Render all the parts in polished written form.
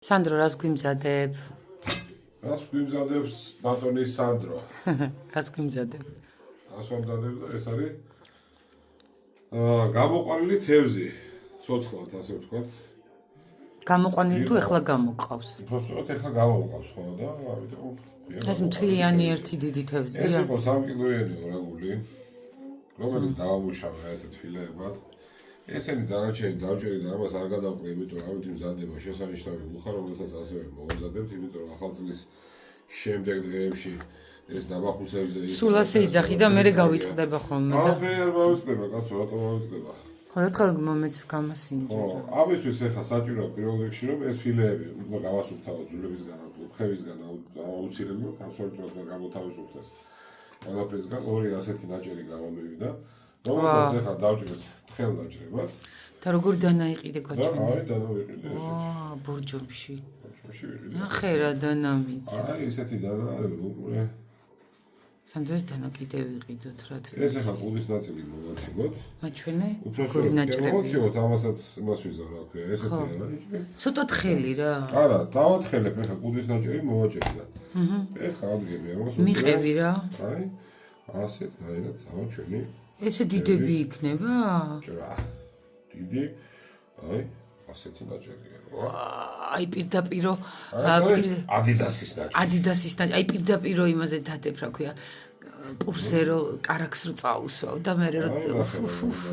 სანდრო, რას გვიმზადებ? რას გვიმზადებს ბატონი სანდრო? რას გვიმზადებ? რას ვამზადებ და ეს არის გამოყვანილი თევზი, ცოცხლად ასე ვთქვათ. გამოყვანილი თუ ეხლა გამოყავს? უბრალოდ ეხლა გამოყავს ხო და ამიტომ ეს მთლიანი ერთი დიდი ეს თევზია. იყო 3 კილოიანი ორაგული, რომელიც დავამუშავე ასეთ ფილეებად. ესენი დანარჩენი დავჭერი და ამას არ გადავყრი, იმიტომ ამით მზადება შესანიშნავი მუხა, რომელსაც ასევე მოვამზადებთ, იმიტომ რომ ახალ წლის შემდეგ დღეებში ეს ნაბახუსებზე სულ ასე იძახი და მე გავიწყდება ხოლმე და მე არ მოვიწყდება, კაცო, რატომ მოვიწყდება? ხო, ერთხელ მომეც გამასინჯე. ამისთვის ახლა საჭიროა პირველ რიგში რომ ეს ფილეები უნდა გავასუფთავოთ ძვლებისგან, ხევისგან, აუცილებლად აბსოლუტურად გამოთავისუფლდეს. ყველაფრისგან ორი ასეთი ნაჭერი გამომივიდა, რომელსაც ახლა დავჭერთ თხელ ნაჭრებად. და როგორ დანაიყიდე და გაჩვენე? აი დანავიყიდე ესე. ბურჯომში. ბურჯომში ვიყიდე. ნახე რა დანამიც. აი ესეთი დანა არის უკვე. სანდროს დანა კიდე ვიყიდოთ რა თქმა. ეს ახლა ყუდის ნაწილი მოვაცილოთ. მაჩვენე? უბრალოდ მოვაცილოთ, ამასაც იმას ვიზავ რა ქვია, ესეთი არის. ცოტა თხელი რა. არა, დავათხელებ ახლა ყუდის ნაჭერი მოვაჭერი და. ეხლა ადგები ამას. მიყევი რა. აი, ასეთ გაიგეთ, სამა ჩვენი. ესე დიდები იქნება? ჭრა. დიდი. აი, ასეთი ნაჭერია. აი პირდაპირო ადიდასის ნაჭერი. ადიდასის ნაჭერი. აი პირდაპირო იმაზე დადებ რა ქვია. პურსე რო კარაქს რო წაუსვავ და მე რო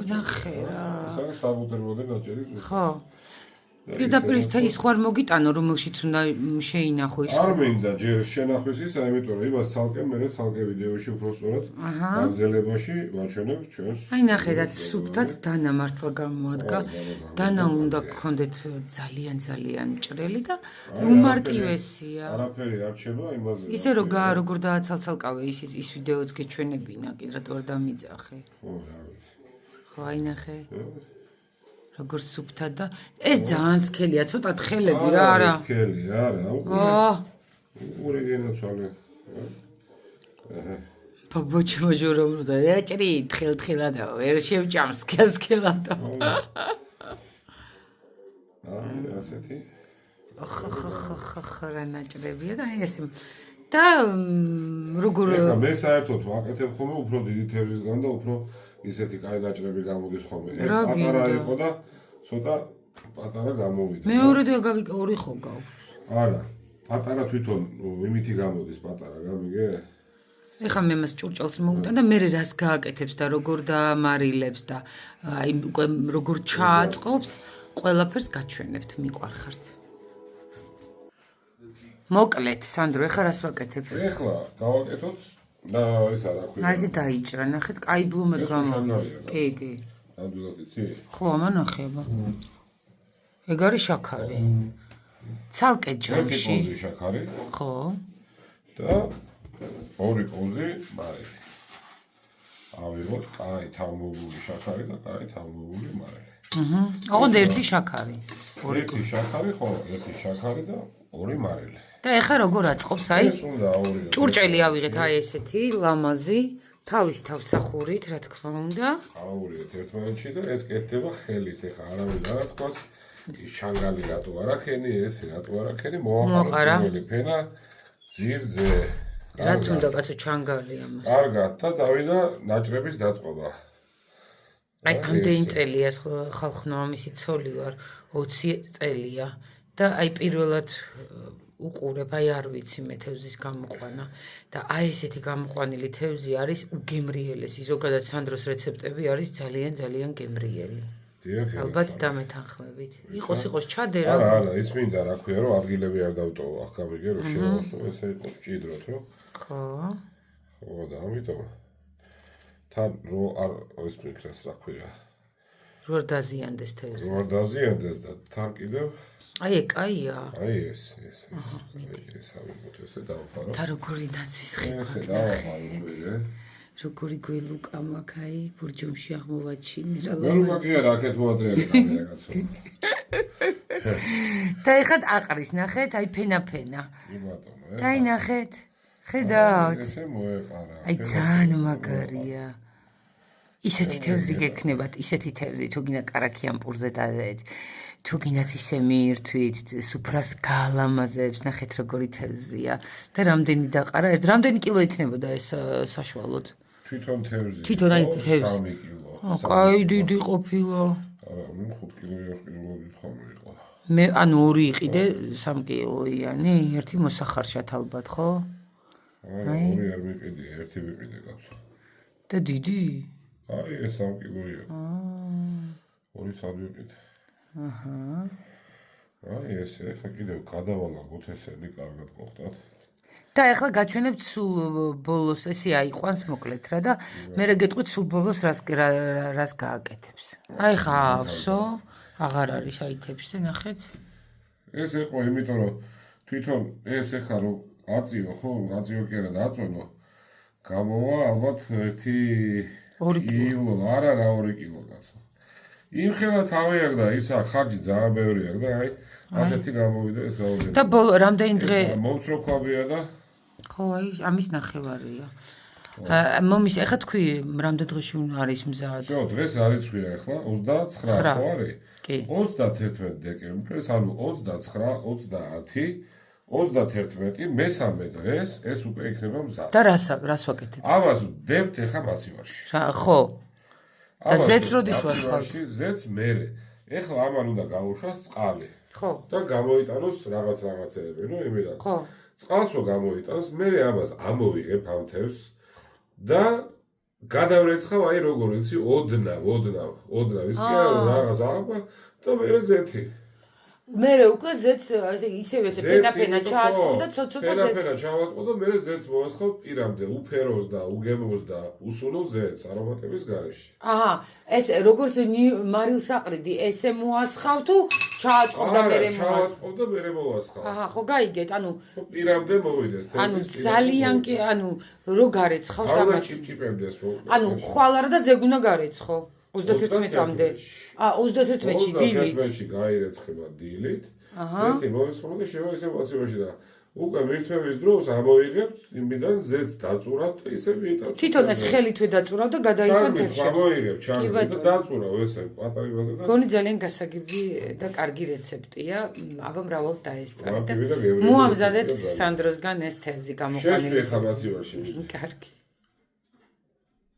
ნახე რა. ეს არის საბუტერბროდე ნაჭერი. ხო. პირდაპირ ის თეის ხო არ მოგიტანო, რომელშიც უნდა შეინახო ის. არ მინდა ჯერ შენახვის ისა, იმიტომ რომ იმას ცალკე მე ცალკე ვიდეოში უფრო სწორად განძლებაში ვაჩვენებ ჩვენს. აი ნახეთ, სუფთად დანა მართლა გამოადგა. დანა უნდა გქონდეთ ძალიან მჭრელი და უმარტივესია. არაფერი არ რჩება იმაზე. ისე როგორ დააცალცალკავე ის ვიდეოც გეჩვენებინა, კიდე რატო არ დამიძახე. ხო, რა ვიცი. ხო, აი ნახე. როგორ სუფთად და ეს ძალიან სქელია, ცოტა თხელები რა არა. სქელი, არა, უყურე გენაცვალე. ბაბოჩი მოჟორობ და ეჭრი თხელადა, ვერ შევჭამ სქელადა. აი, ასეთი. ხა რა ნაჭრებია და ეს და როგორ ეხლა მე საერთოდ ვაკეთებ ხოლმე უფრო დიდი თევზისგან და უფრო ისეთი კაი ნაჭრები გამოდის ხოლმე. ეს პატარა იყო და ცოტა პატარა გამოვიდა. მეორე და ორი ხო გაქვს. არა, პატარა თვითონ იმითი გამოდის პატარა, გამიგე? ეხლა მე მას ჭურჭელს მოუტან და მე რას გააკეთებს და როგორ დამარილებს და აი უკვე როგორ ჩააწყობს, ყველაფერს გაჩვენებთ, მიყვარხართ. მოკლედ, სანდრო, ეხლა რას ვაკეთებ? ეხლა გავაკეთოთ და ესა რა ქვია. აი ესე დაიჭრა, ნახეთ, კაი ბლუმად გამოვიდა. კი. ნამდვილად იცი? ხო, ამა ნახება. ეგ არის შაქარი. ცალკე ჯამში. ერთი კოზი შაქარი. ხო. და ორი კოზი მარილი. ავიღოთ კაი თავმოღული შაქარი და კაი თავმოღული მარილი. ოღონდ ერთი შაქარი. ერთი შაქარი, ხო, ერთი შაქარი და ორი მარილი. და ეხლა როგორ აწყობს აი? ეს უნდა ორი. ჭურჭელი ავიღეთ აი ესეთი, ლამაზი, თავის თავსახურით, რა თქმა უნდა. ავურიეთ ერთმანეთში და ეს კეთდება ხელით. ეხლა არავინ არ თქვას ის ჩანგალი რატო არ აქენი, ესე რატო არ აქენი, მოაყარა პირველი ფენა ძირზე. რა თუნდა კაცო ჩანგალი ამას. კარგად და წავიდა ნაჭრების დაწყობა. აი ამდენი წელია ხალხნო ამისი ცოლი ვარ, 20 წელია და აი პირველად უყურებ, აი არ ვიცი მე თევზის გამოყვანა და აი ესეთი გამოყვანილი თევზი არის უგემრიელესი. ზოგადად სანდროს რეცეპტები არის ძალიან გემრიელი. ალბათ დამეთანხმებით. იყოს ჩადე რა. არა, ის მინდა რა ქვია, რომ ადგილები არ დავტოვო, ახ გამიგე რომ შევასო, ესე იყოს ჭიდროთ, რომ. ხო. ხო და ამიტომ თან რო არ ის ფიქრს რა ქვია. რო არ დაზიანდეს თევზი. რო არ დაზიანდეს და თან კიდევ აი ეგ კაია. აი ეს ავიღოთ ესე დავფარო. და როგორი დაცვის ხება. ესე დავაფარო. როგორი გველუკა მაქვს აი ბურჯომში აღმოვაჩინე რა გველუკა კი არა, აქეთ მოატრიალე რაღაცა. და ეხლა აყრის ნახეთ, აი ფენა. კი ბატონო. და აი ნახეთ. ხედავთ? ესე მოეყარა. აი ძალიან მაგარია. ისეთი თევზი გექნებათ, ისეთი თევზი თუ გინდა კარაქიან პურზე დადეთ. თუ გინდათ ისე მიირთვით, სუფრას გაალამაზებს, ნახეთ როგორი თევზია და რამდენი დაყარა, რამდენი კილო იქნებოდა ეს საშუალოდ? თვითონ თევზი. თვითონ აი თევზი. 3 კილო. კაი დიდი ყოფილა. არა, 5 კილოი აღჭურვილობით ხომ იყო. მე ანუ 2 იყიდე 3 კილოიანი, ერთი მოსახარშად ალბათ, ხო? არა, 2 არ ვიყიდე, 1 ვიყიდე კაცო. და დიდი? აი, ეს 3 კილოია. 2 სად ვიყიდე. აჰა. აი, ესე ხა კიდევ გადავალაგოთ ესენი კარგად გოხდათ. და ახლა გაჩვენებთ სულ ბოლოს, ესე აიყვანს მოკლედ რა და მე რა გეტყვით სულ ბოლოს რას გააკეთებს. აი ხა ავსო, აღარ არის აითებში, ნახეთ. ეს იყო იმიტომ რომ თვითონ ეს ეხა რომ აწიო ხო, აწიო კი არა დაწვენო. გამოვა ალბათ 1 კილო, არა 2 კილო კაცო. იმ ხელა თავი აქვს და ისა ხარჯი ძალიან ბევრი აქვს და აი ასეთი გამოვიდა ეს რაოდენობა. და ბოლო რამდენი დღე მომცროქვაბია და ხო, აი ამის ნახევარია. მომის ეხა თქვი რამდენ დღეში არის მზად? всё, დღეს არის ხვია ახლა 29 ხო არის? კი. 31 დეკემბრის, ანუ 29, 30, 31, მესამე დღეს ეს უკვე იქნება მზად. და რას ვაკეთებ? ამას ვდებთ ახლა მაცივარში. ხო. და ზეც როდის ვასხავ? ზეც მერე. ეხლა ამან უნდა გაუშვას წყალი. ხო. და გამოიტანოს რაღაცეები, ნუ იმიდან. ხო. წყალს რო გამოიტანს, მერე ამას ამოვიღებ ამ თევზს და გადავრეცხავ აი როგორ იცი, ოდნავ, ის კი არა რაღაც აღება და მერე ზეთი. მე უკვე ზეც ისევე ესე ფენა ჩააწყო და ცოტა ზეც. ფენა ჩავაწყო და მერე ზეც მოვასხავ პირამდე, უფეროს და უგემოს და უსუნო ზეც არომატების გარეშე. აჰა, ეს როგორც მარილს აყრიდი, ესე მოასხავ თუ ჩააწყო და მერე მოასხავ. ჩავაწყო და მერე მოვასხავ. აჰა, ხო გაიგეთ, ანუ პირამდე მოვიდეს თევზის. ანუ ძალიან კი, ანუ რო გარეცხავს ამას ამას. ჭიპჭიპებდეს ხო? ანუ ხვალ არა და ზეგ უნდა გარეცხო. 31-მდე. 31-ში დილით. 31-ში გაირეცხება დილით. ზეთი მოესხმო და შევა ისე მოცივაში და უკვე მირთმევის დროს ამოიღებთ იმიდან ზეთს დაწურავთ და ისე მიიტანთ. თვითონ ეს ხელითვე დაწურავ და გადაიტან თევზს. ამოიღებ ჩარგები და დაწურავ ესე პატარებაზე და გონი ძალიან გასაგები და კარგი რეცეპტია. აბა მრავალს დაესწრეთ და მარტივი და გევრული მოამზადეთ რეცეპტია ძალიან. სანდროსგან ეს თევზი გამოყვანილი. შეშვი ახლა მაცივარში. კარგი.